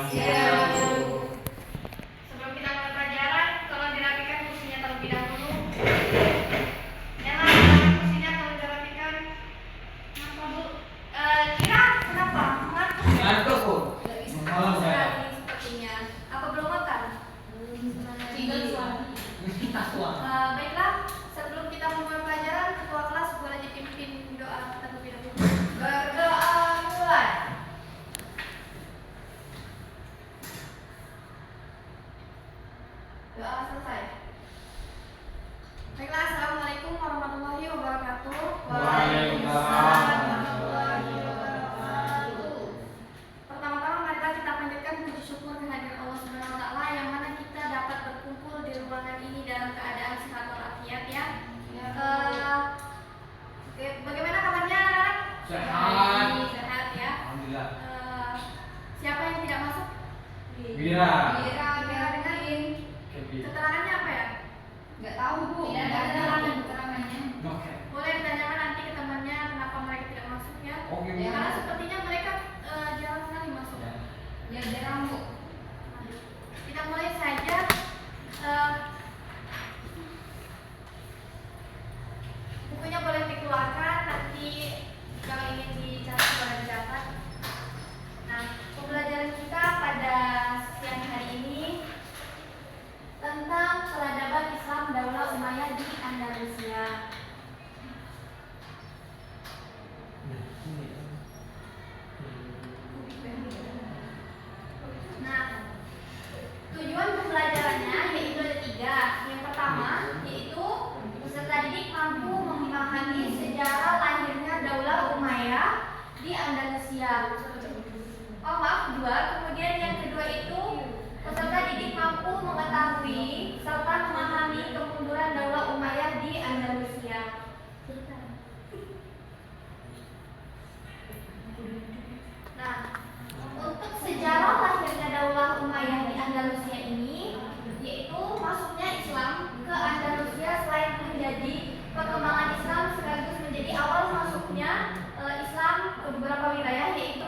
Siap. Sebelum kita mulai pelajaran, tolong dirapikan kursinya terlebih dahulu. Jangan kursinya tolong dirapikan. Kenapa Bu? Kira kenapa? Ngantuk Bu. Nggak bisa Malam saya. sekali sepertinya. Apa belum makan? Tinggal suara. Baiklah, sebelum kita mulai pelajaran, ketua kelas boleh dipimpin doa terlebih dahulu. Berdoa mulai. Doa selesai. Baiklah, assalamualaikum warahmatullahi wabarakatuh. Waalaikumsalam warahmatullahi wabarakatuh. Pertama-tama marilah kita panjatkan puji syukur kehadiran Allah Subhanahu wa taala yang mana kita dapat berkumpul di ruangan ini dalam keadaan sehat walafiat ya. Oke, bagaimana kabarnya anak-anak? Sehat. Sehat ya. Alhamdulillah. Siapa yang tidak masuk? Bira. Bira dengerin. Kevin. Keterangannya apa ya? Nggak tahu Bu. Tidak ada keterangan. keterangannya. Oke. Boleh ditanyakan nanti ke temannya kenapa mereka tidak masuk ya. Oke Bu. Karena sepertinya mereka jarang sekali masuk. Ya. Ya jarang Bu. Kita mulai saja. Bukunya boleh dikeluarkan, nanti kalau ingin dicatat boleh dicatat. Nah, pembelajaran kita pada siang hari ini tentang peradaban Islam Daulah Umayyah di Andalusia. Nah, tujuan pembelajarannya yaitu ada tiga. Yang pertama yaitu peserta didik mampu memahami sejarah lahirnya Daulah Umayyah di Andalusia. Oh maaf, dua. Kemudian yang kedua itu peserta didik mampu mengetahui serta memahami kemunduran Daulah Umayyah di Andalusia. Nah, untuk sejarah lahirnya Daulah Umayyah di Andalusia ini, yaitu masuknya Islam ke Andalusia selain menjadi perkembangan Islam sekaligus menjadi awal masuknya Islam ke beberapa wilayah, yaitu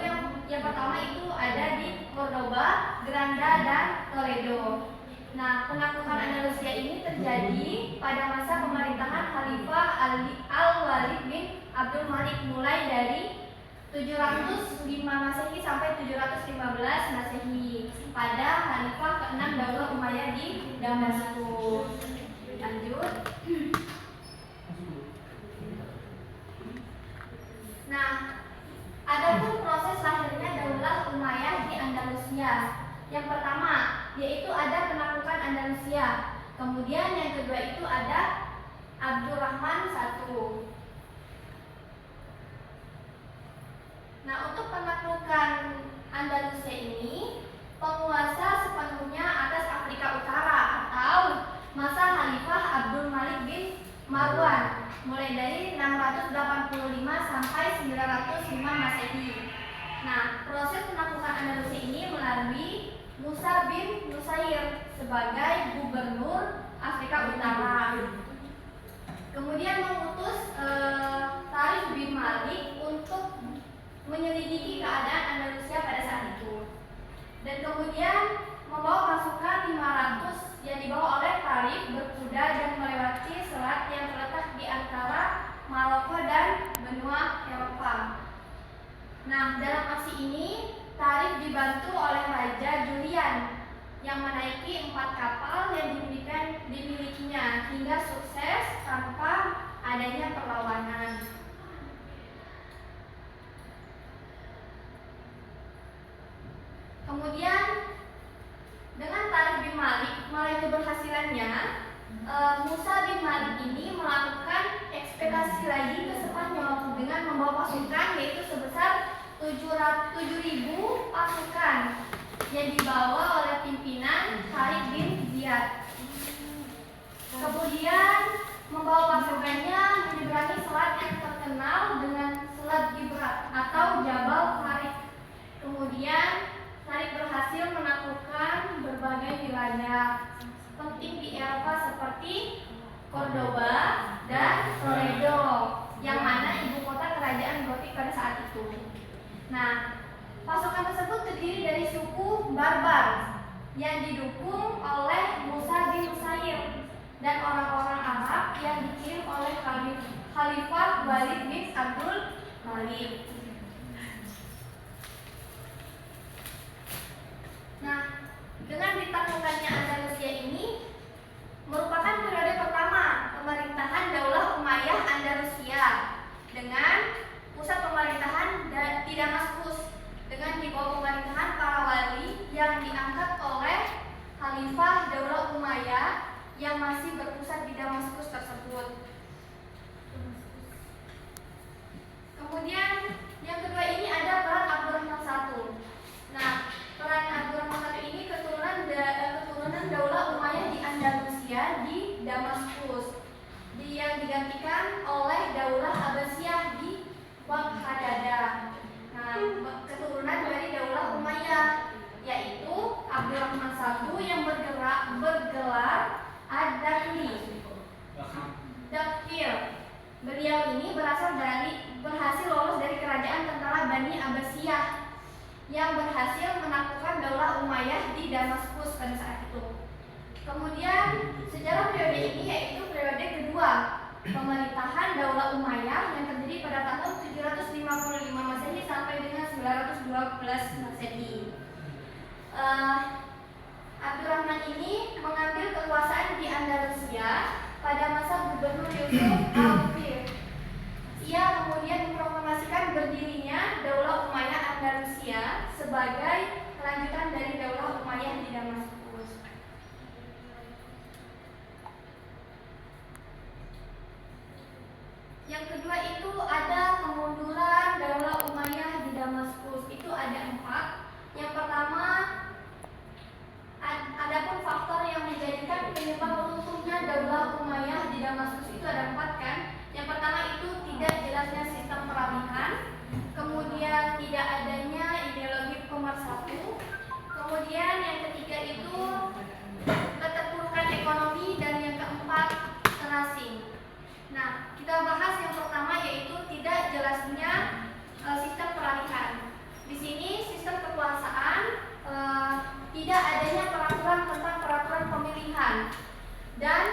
yang pertama itu ada di Cordoba, Granada, dan Toledo. Nah, penaklukan Andalusia ini terjadi pada masa pemerintahan Khalifah Al-Walid bin Abdul Malik mulai dari 705 Masehi sampai 715 Masehi pada Khalifah ke-6 Daulah Umayyah di Damaskus. Lanjut. Nah, adapun proses lahirnya Daulah Umayyah di Andalusia. Yang pertama yaitu ada penaklukan Andalusia. Kemudian yang kedua itu ada Abdurrahman I. Nah, untuk penaklukan Andalusia ini, penguasa sepenuhnya atas Afrika Utara atau masa Khalifah Abdul Malik bin Marwan mulai dari 685 sampai 905 Masehi. Nah, proses penaklukan Andalusia ini melalui Musa bin Nusair sebagai gubernur Afrika Utara. Kemudian mengutus Tarikh bin Malik untuk menyelidiki keadaan Andalusia pada saat itu. Dan kemudian membawa pasukan 500 yang dibawa oleh Tarikh berkuda dan melewati selat yang terletak di antara Maroko dan benua Eropa. Nah, dalam aksi ini Tarikh dibantu oleh Raja Julian yang menaiki 4 kapal yang dimilikinya hingga sukses tanpa adanya perlawanan. Kemudian dengan Tarikh bin Malik mulai keberhasilannya, Musa bin Malik ini melakukan ekspedisi lagi ke Spanyol dengan membawa pasukan yaitu sebesar 7.000 pasukan yang dibawa oleh pimpinan Khalid bin Ziyad. Kemudian membawa pasukannya menyeberangi selat yang terkenal dengan Selat Gibrat atau Jabal Farik. Kemudian Tarikh berhasil menaklukkan berbagai wilayah penting di Eropa seperti Cordoba dan Toledo, yang mana ibu kota kerajaan Gotik pada saat itu. Nah, pasukan tersebut terdiri dari suku Barbar yang didukung oleh Musa bin Nusair dan orang-orang Arab yang dikirim oleh Khalifah Walid bin Abdul Malik. Nah, dengan ditaklukkannya Andalusia ini merupakan periode pertama pemerintahan Daulah Umayyah Andalusia dengan pusat pemerintahan di Damaskus dengan di bawah pemerintahan para wali yang diangkat oleh Khalifah Daulah Umayyah yang masih berpusat di Damaskus tersebut. Kemudian yang kedua ini ada peran Abdurrahman I. Nah, peran Abdurrahman I ini keturunan Daulah Umayyah di Andalusia di Damaskus, yang digantikan oleh Daulah Abbasiyah di Baghdad. Nah, keturunan dari Daulah Umayyah yaitu Abdurrahman I yang bergelar Ad-Dakhil. Beliau ini berhasil lolos dari kerajaan tentara Bani Abbasiyah yang berhasil menaklukkan Daulah Umayyah di Damaskus pada saat itu. Kemudian sejarah periode ini yaitu periode kedua pemerintahan Daulah Umayyah yang terdiri pada tahun 755 Masehi sampai dengan 912 Masehi. Abdurrahman ini mengambil kekuasaan di Andalusia pada masa Gubernur Yusuf Al-Fir. Ia kemudian memproklamasikan berdirinya Daulah Umayyah Andalusia sebagai kelanjutan dari Daulah Umayyah di Damaskus. Yang kedua itu ada kemunduran Daulah Umayyah di Damaskus. Itu ada 4. Yang pertama, adapun faktor yang menjadikan penyebab runtuhnya Daulah Umayyah di Damaskus itu ada 4 kan. Yang pertama itu tidak jelasnya sistem peralihan, kemudian tidak adanya ideologi pemersatu, kemudian yang ketiga itu keterpurukan ekonomi, dan yang keempat terasing. Nah, kita bahas yang pertama yaitu tidak jelasnya sistem peralihan. Di sini sistem kekuasaan tidak adanya peraturan tentang peraturan pemilihan dan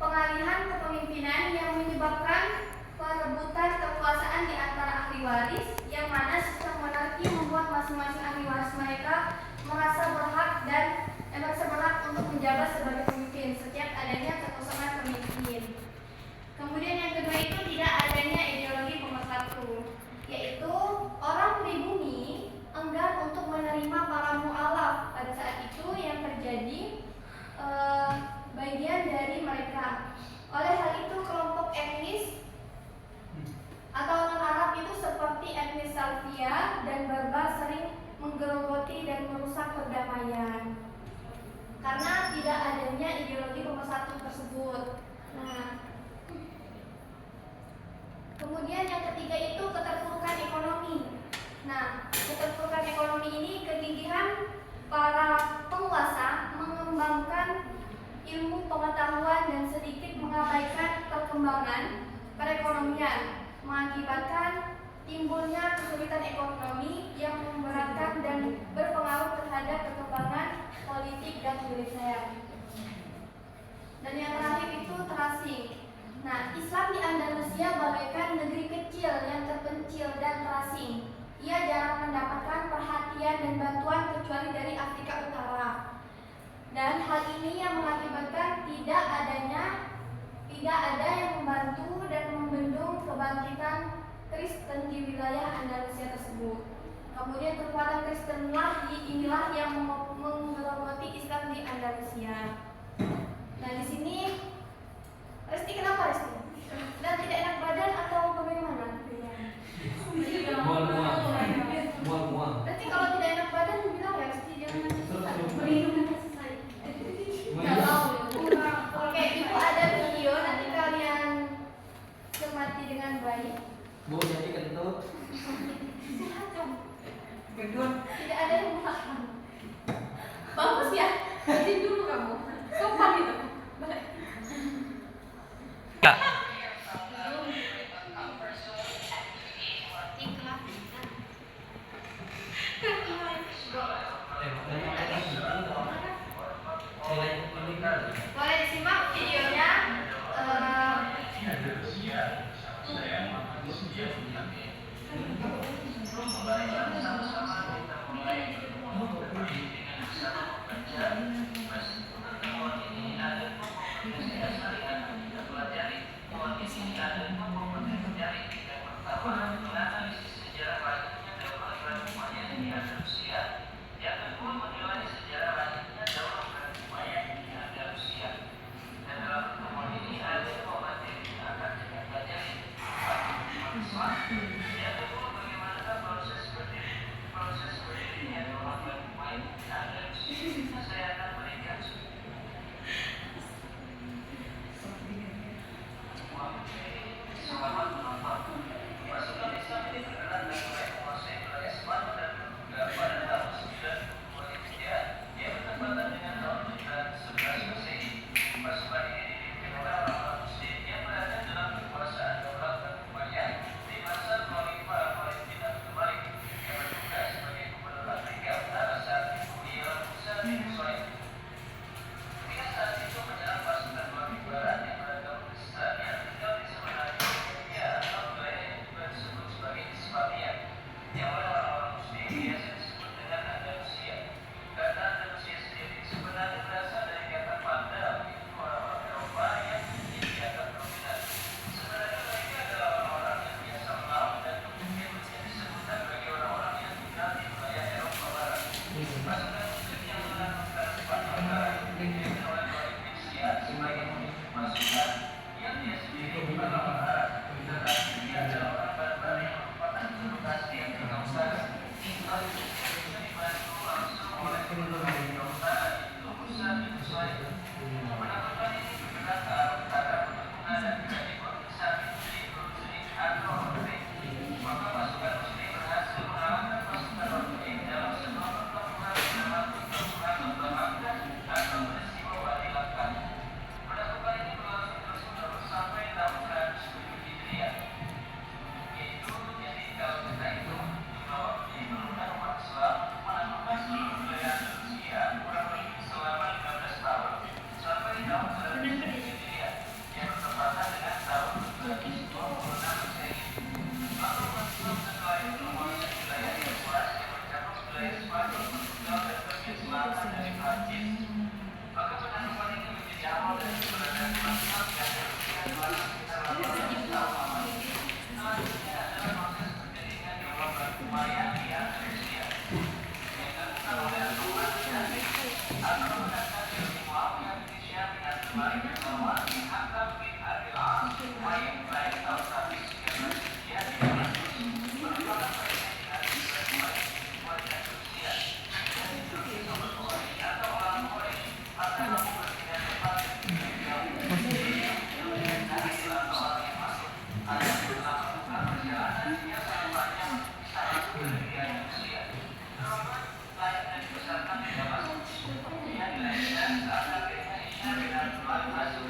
pengalihan kepemimpinan yang menyebabkan perebutan kekuasaan di antara ahli waris, yang mana sistem monarki membuat masing-masing ahli waris mereka merasa berhak untuk menjabat sebagai pemimpin setiap adanya kekosongan pemimpin. Kemudian yang kedua itu tidak adanya ideologi pemersatu, yaitu orang pribumi enggan untuk menerima para mu'alaf pada saat itu yang terjadi bagian dari mereka. Oleh hal itu kelompok etnis atau non-Arab itu seperti etnis Salvia dan Barbar sering menggerogoti dan merusak perdamaian karena tidak adanya ideologi pemersatu tersebut. Nah, kemudian yang ketiga itu keterpurukan ekonomi. Nah, keterpurukan ekonomi ini kegigihan para penguasa mengembangkan ilmu pengetahuan dan sedikit mengabaikan perkembangan perekonomian, mengakibatkan timbulnya kesulitan ekonomi yang memberatkan dan berpengaruh terhadap perkembangan politik dan militer. Dan yang terakhir itu terasing. Nah, Islam di Andalusia bagaikan negeri kecil yang terpencil dan terasing. Ia jarang mendapatkan perhatian dan bantuan kecuali dari Afrika Utara. Dan hal ini yang mengakibatkan tidak ada yang membantu dan membendung kebangkitan Kristen di wilayah Andalusia tersebut. Kemudian kekuatan Kristenlah inilah yang menggerogoti Islam di Andalusia. Nah, di sini Resti kenapa Resti? Dan tidak enak badan atau bagaimana? Mual. Berarti kalau tidak enak badan bilang ya Resti jangan minum selesai. Oke, itu ada video nanti kalian cermati dengan baik. Bu, jadi kentut. Sehat dong. Kentut. Tidak ada yang makan. Bagus ya. Izin dulu kamu. Boleh disimak videonya. Masuk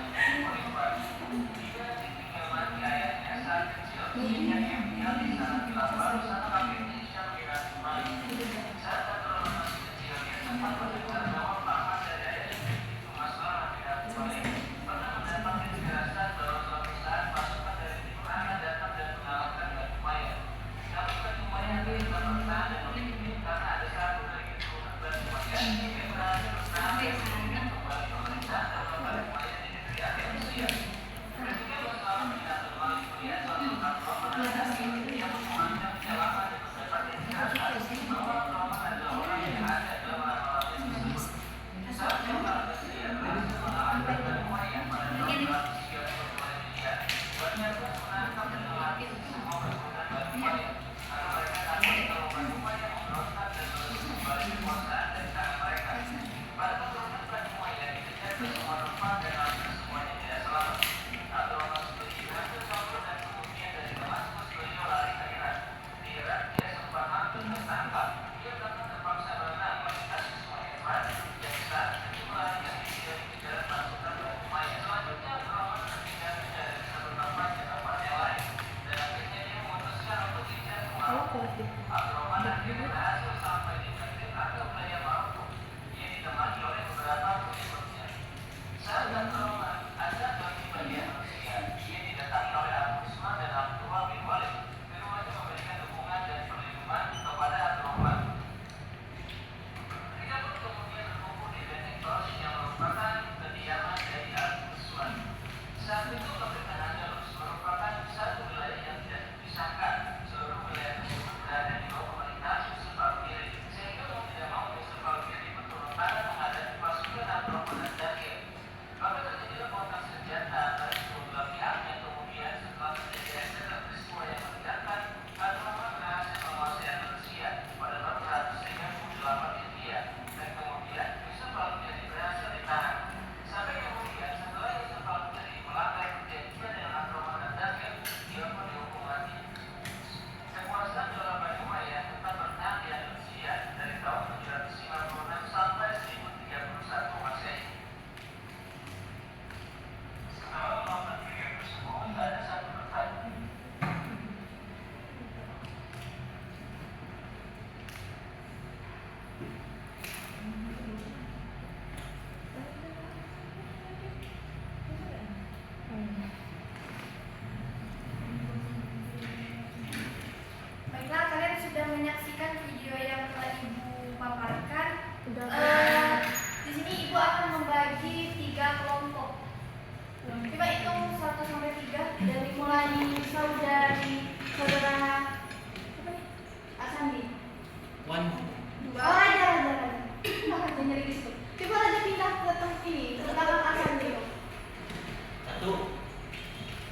Satu.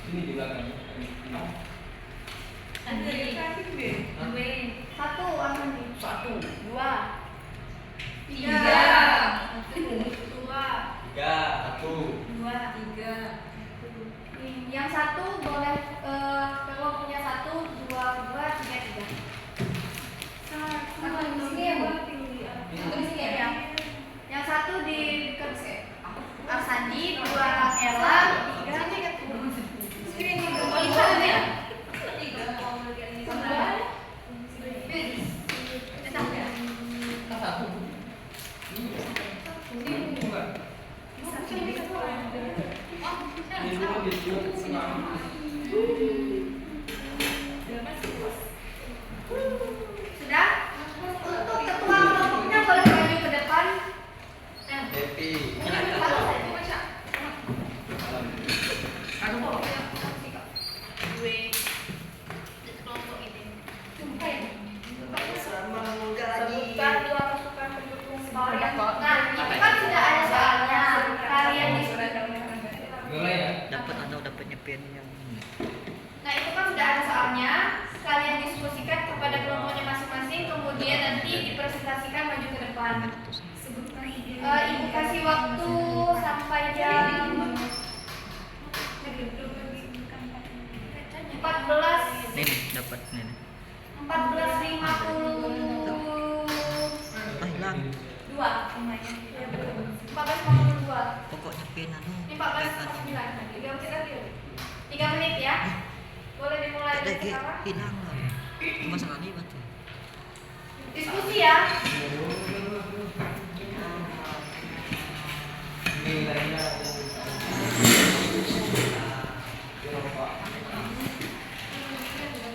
Ini juga kan. Satu apa nih? Satu. Dua. Tiga. Dua. Tiga. Satu. Dua. Tiga. Yang satu boleh kalau punya satu, dua, tiga, tiga. Sama di sini ya, Bu? Di sini ya. Yang satu di dekat Arsandi, dua Ella, tiga. Sini tiga. Oh, lima ada ya? Satu. Ini bukan. Ini dulu gitu. Sudah? Untuk ketua kelompoknya boleh maju ke depan. Happy. Satu saja. Sebutkan dua pasukan pendukung kalian. Nah, itu kan sudah ada soalnya. Kalian Boleh ya? Dapat nyepian yang Nah, itu kan sudah ada soalnya. Kalian diskusikan kepada kelompoknya masing-masing, kemudian nanti dipresentasikan maju ke depan. Ibu kasih waktu sampai jam 14 nih dapat nih. 14.52. Hilang. 14.52. Pokoknya pin anu. Ini 14.49. 3 menit lagi. 3 menit ya. Boleh dimulai Ada dari ge sekarang. hilang lah. Masalah ini batu. Diskusi ya. Nilainya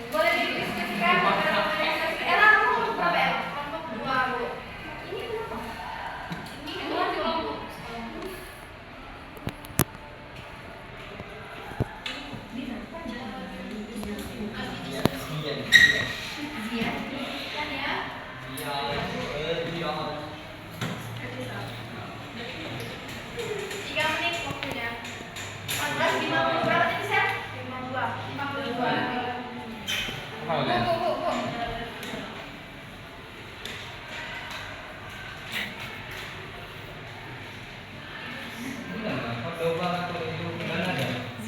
Boleh didiskusikan kepada organisasi. Ella, kamu kelompok berapa ya? Kelompok 2, Bu. Ini kenapa? Ini kelompok. Iya. Kan ya? Iya. Iya. 3 menit waktunya. 14.50 berapa tadi, Sel? 52. Mau deh. Bu.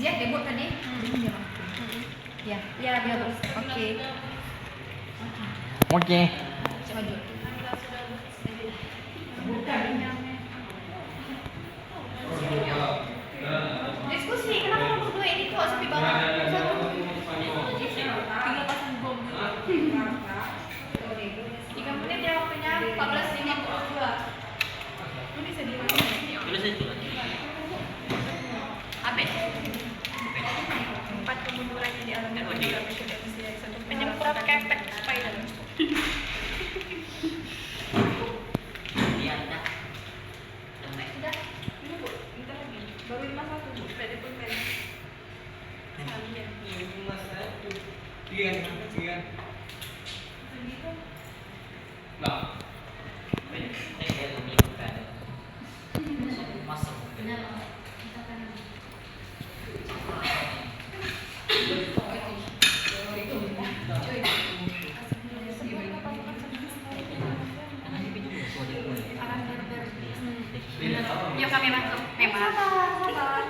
Ziat debut tadi? Ya. Ya, dia terus. Oke. Oke. Maju. Diskusi, kenapa kamu berdua ini kok sepi banget? Tiga menit ya waktunya. 14.52. Tulis itu. Apa? 4 kemunduran yang dialami oleh penyemprot kepek spider. Lihat dah. Sudah? Ini Bu, bentar lagi. Baru 51 Bu, pede pun pede. Nah. Masuk. Yuk kami masuk. Memang. Sabar.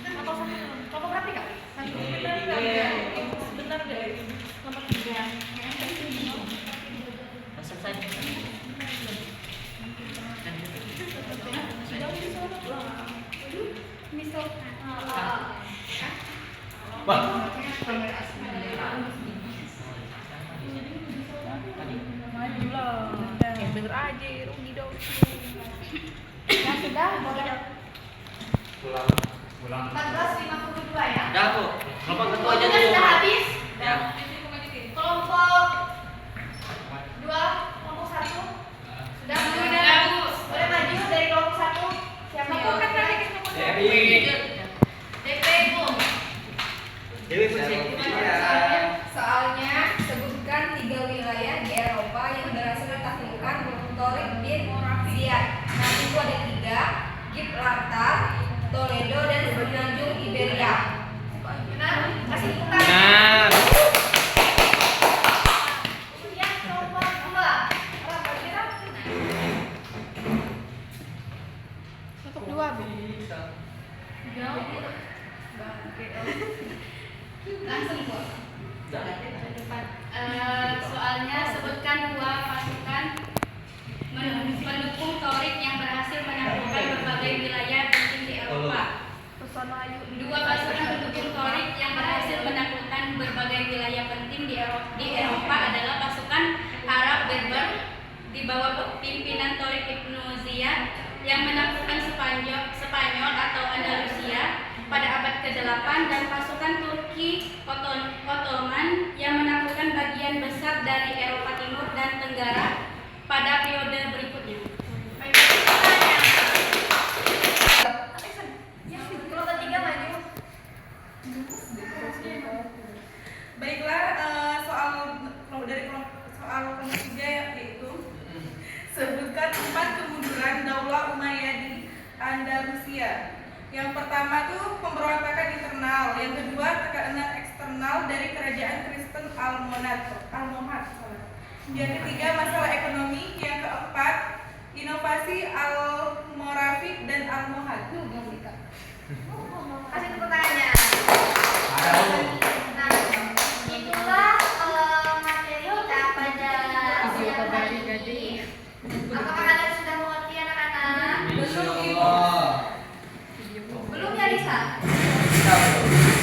Kelompok satu dulu. Kelompok berapa Kak? Satu. Sebentar deh. Kelompok 3. Selesai. Misal. Wah. Denger aja, rugi dong. Ya sudah, boleh. Pulang. 14.52 ya. Dah, Bu. Kelompok ketua aja Waktunya dulu. sudah habis. Ya. Kelompok 2, kelompok 1. Sudah. Boleh maju dari kelompok 1. Siapa yang DP Bu. Dewi Soalnya sebutkan 3 wilayah di Eropa yang berhasil ditaklukkan Torik bin Ziyad. Nah, itu ada 3, Gibraltar, Toledo, dan Semenanjung Langsung kok. Dah. Soalnya sebutkan dua pasukan pendukung Torik yang berhasil menaklukkan berbagai wilayah penting di Eropa. Dua pasukan pendukung Torik yang berhasil menaklukkan berbagai wilayah penting di Eropa adalah pasukan Arab Berber di bawah pimpinan Torik Ibnu Ziyad yang menaklukkan Spanyol atau Andalusia pada abad ke-8 dan pasukan Turki Ottoman yang menaklukkan bagian besar dari Eropa Timur dan Tenggara pada periode berikutnya. Kelompok 3 maju. Baiklah, soal kelompok 3 yaitu sebutkan 4 kemunduran Daulah Umayyah di Andalusia. Yang pertama tuh pemberontakan internal, yang kedua tekanan eksternal dari kerajaan Kristen Almohad. Yang ketiga masalah ekonomi, yang keempat inovasi Almoravid dan Almohad. Kasih tepuk tangannya. Ada. Nah, itulah materi kita pada siang hari ini. Apakah kalian sudah mengerti anak-anak? Insyaallah. Belum ya Lisa?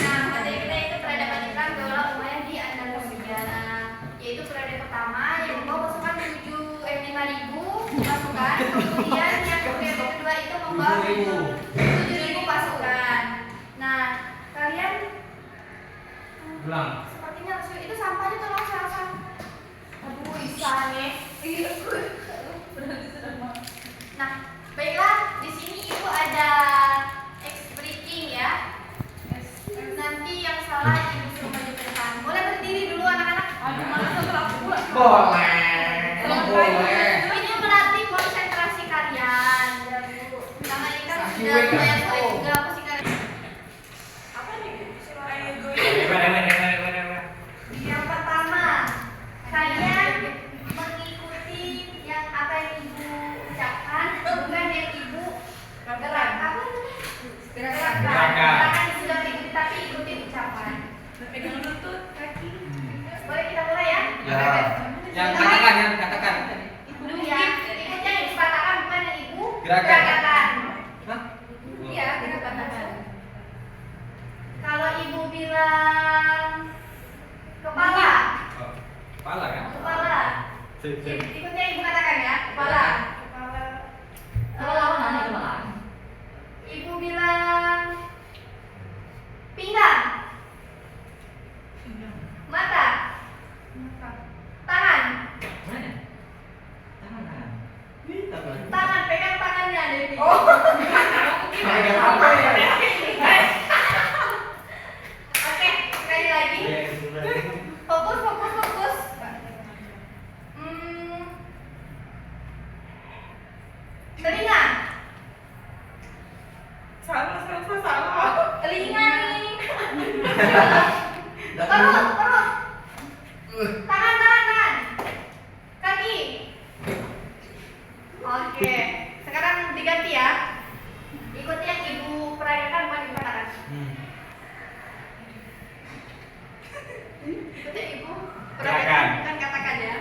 Nah, materi kita itu peradaban Islam Daulah Umayyah di Andalusia, yaitu periode pertama yang membawa pasukan 5.000 pasukan, kemudian yang periode kedua itu membawa 7.000 pasukan. Nah, kalian Ulang. sepertinya itu sampahnya tolong salah. Aduh, bisa nih. Nah, baiklah, di sini ibu ada breaking ya. Nanti yang salah ibu suruh maju ke depan. Boleh berdiri dulu anak-anak. Aduh, mana setelah pula. Boleh. Ini melatih konsentrasi kalian. Ya, Bu. Karena ini kan sudah banyak sekali juga pasti kalian. Apa nih? Ayo gue. Yang pertama, kalian mengikuti yang apa yang ibu ucapkan, bukan yang ibu gerak. Apa namanya? Gerakan. Gerakan sudah diikuti tapi ikuti ucapan. Pegang lutut, kaki. Boleh kita mulai ya? Ya. Yang katakan. Dulu ya. Ikutnya yang dikatakan bukan yang ibu Gerakan. gerakan. Hah? Iya, gerakan. Kalau ibu bilang kepala, Oh, kepala kan? kepala. Ikutnya ibu katakan ya, kepala. Kepala. Ibu bilang pinggang, mata, tangan, tangan pegang tangannya Devi. Oh. Pegang apa ya? Oke, sekali lagi. Fokus. Telinga. Salah. Telinga nih. Perut. Tangan. Kaki. Oke, sekarang diganti ya. Ikuti yang ibu peragakan bukan ibu katakan. Ikuti ibu peragakan bukan katakan ya.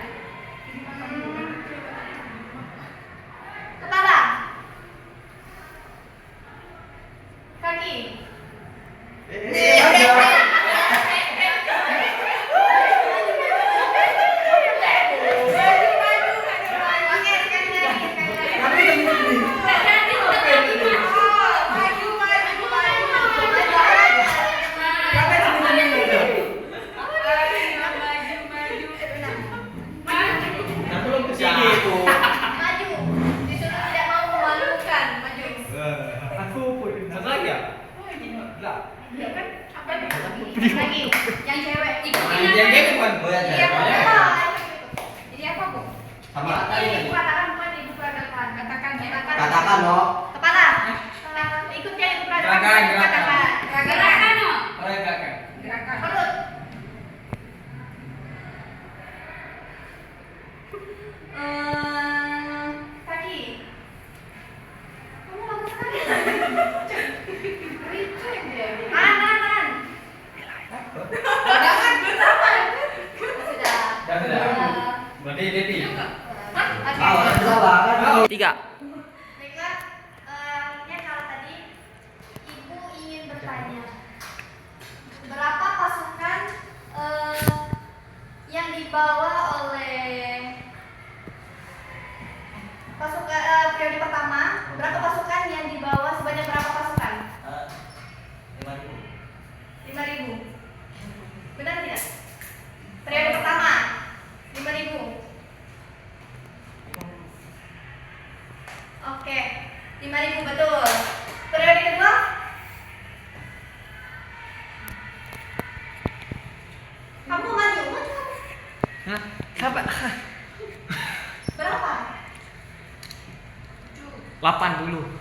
Kepala. Kaki. Oke, sekali lagi. Maju. Disuruh tidak mau memalukan. Maju. Satu lagi ya? Lah. Iya kan? Apa nih? Lagi. Yang cewek. Yang dia bukan Iya, apa? Jadi apa, Bu? sama Ibu katakan bukan ibu peragakan. Katakan no. Kepala. Ikut ya ibu peragakan. Gerakan. Gerakan. Peragakan. Gerakan. Perut. Kaki. Kamu lama sekali. Baiklah, ya kalau tadi Ibu ingin bertanya, berapa pasukan yang dibawa oleh pasukan periode pertama? Berapa pasukan yang dibawa, sebanyak berapa pasukan? 5.000. Benar tidak? Periode pertama 5.000. Oke, 5.000 betul. Periode kedua? Kamu maju, maju. Hah? Siapa? Berapa? 80.